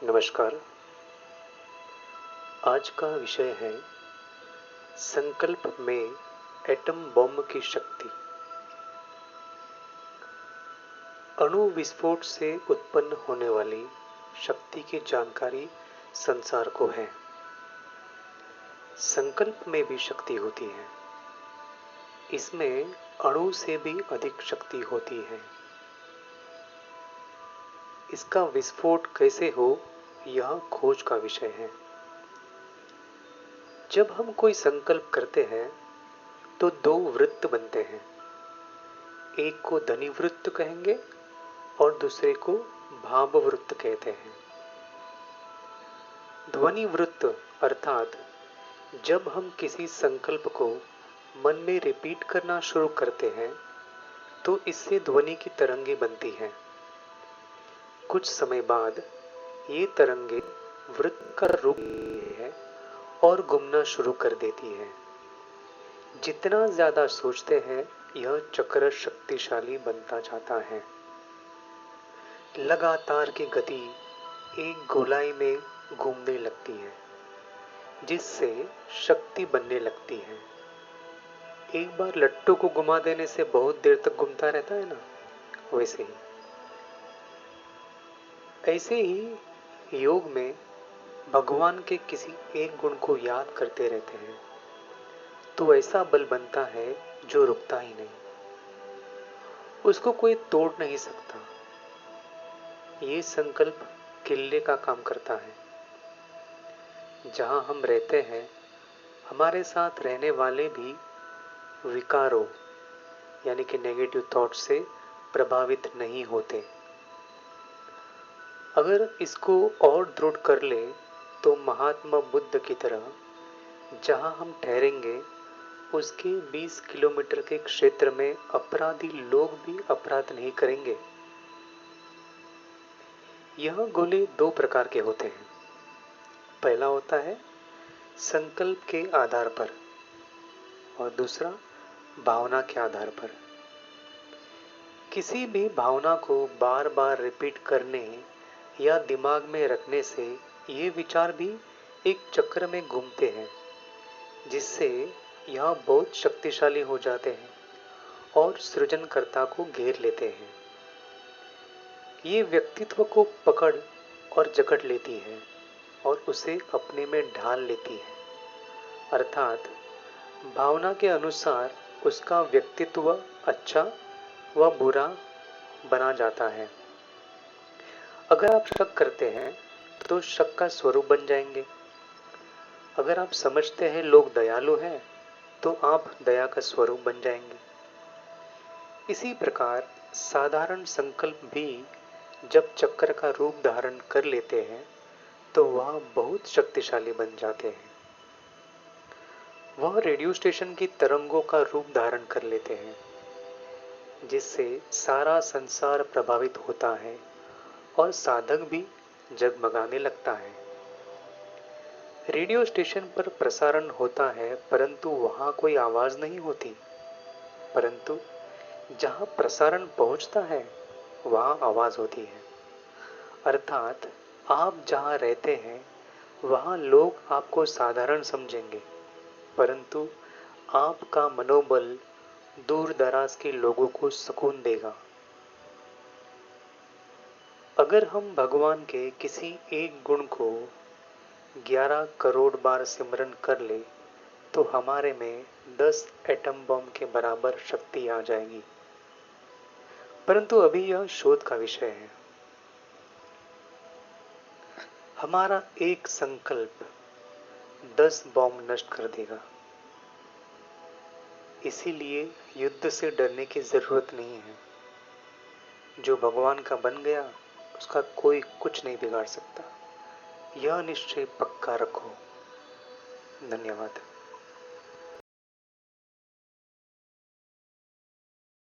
नमस्कार। आज का विषय है संकल्प में एटम बम की शक्ति। अणु विस्फोट से उत्पन्न होने वाली शक्ति की जानकारी संसार को है। संकल्प में भी शक्ति होती है। इसमें अणु से भी अधिक शक्ति होती है। इसका विस्फोट कैसे हो, यह खोज का विषय है। जब हम कोई संकल्प करते हैं तो दो वृत्त बनते हैं। एक को ध्वनि वृत्त कहेंगे और दूसरे को भाव वृत्त कहते हैं। ध्वनि वृत्त अर्थात जब हम किसी संकल्प को मन में रिपीट करना शुरू करते हैं तो इससे ध्वनि की तरंगे बनती हैं। कुछ समय बाद ये तरंगे वृत्त का रूप लेती है और घूमना शुरू कर देती है। जितना ज्यादा सोचते हैं यह चक्र शक्तिशाली बनता जाता है। लगातार की गति एक गोलाई में घूमने लगती है जिससे शक्ति बनने लगती है। एक बार लट्टू को घुमा देने से बहुत देर तक घूमता रहता है ना, वैसे ही ऐसे ही योग में भगवान के किसी एक गुण को याद करते रहते हैं तो ऐसा बल बनता है जो रुकता ही नहीं। उसको कोई तोड़ नहीं सकता। ये संकल्प किले का काम करता है। जहां हम रहते हैं हमारे साथ रहने वाले भी विकारों यानी कि नेगेटिव थॉट से प्रभावित नहीं होते। अगर इसको और दृढ़ कर ले तो महात्मा बुद्ध की तरह जहां हम ठहरेंगे उसके 20 किलोमीटर के क्षेत्र में अपराधी लोग भी अपराध नहीं करेंगे। यह गोले दो प्रकार के होते हैं। पहला होता है संकल्प के आधार पर और दूसरा भावना के आधार पर। किसी भी भावना को बार बार रिपीट करने या दिमाग में रखने से ये विचार भी एक चक्र में घूमते हैं जिससे यह बहुत शक्तिशाली हो जाते हैं और सृजनकर्ता को घेर लेते हैं। ये व्यक्तित्व को पकड़ और जकड़ लेती है और उसे अपने में ढाल लेती है। अर्थात भावना के अनुसार उसका व्यक्तित्व अच्छा व बुरा बना जाता है। अगर आप शक करते हैं तो शक का स्वरूप बन जाएंगे। अगर आप समझते हैं लोग दयालु हैं तो आप दया का स्वरूप बन जाएंगे। इसी प्रकार साधारण संकल्प भी जब चक्र का रूप धारण कर लेते हैं तो वह बहुत शक्तिशाली बन जाते हैं। वह रेडियो स्टेशन की तरंगों का रूप धारण कर लेते हैं जिससे सारा संसार प्रभावित होता है और साधक भी जगमगाने लगता है। रेडियो स्टेशन पर प्रसारण होता है परंतु वहां कोई आवाज नहीं होती, परंतु जहां प्रसारण पहुंचता है वहां आवाज होती है। अर्थात आप जहां रहते हैं वहां लोग आपको साधारण समझेंगे, परंतु आपका मनोबल दूर दराज के लोगों को सुकून देगा। अगर हम भगवान के किसी एक गुण को 11 करोड़ बार सिमरन कर ले तो हमारे में 10 एटम बम के बराबर शक्ति आ जाएगी। परंतु अभी यह शोध का विषय है। हमारा एक संकल्प 10 बम नष्ट कर देगा। इसीलिए युद्ध से डरने की जरूरत नहीं है। जो भगवान का बन गया उसका कोई कुछ नहीं बिगाड़ सकता। यह निश्चय पक्का रखो। धन्यवाद।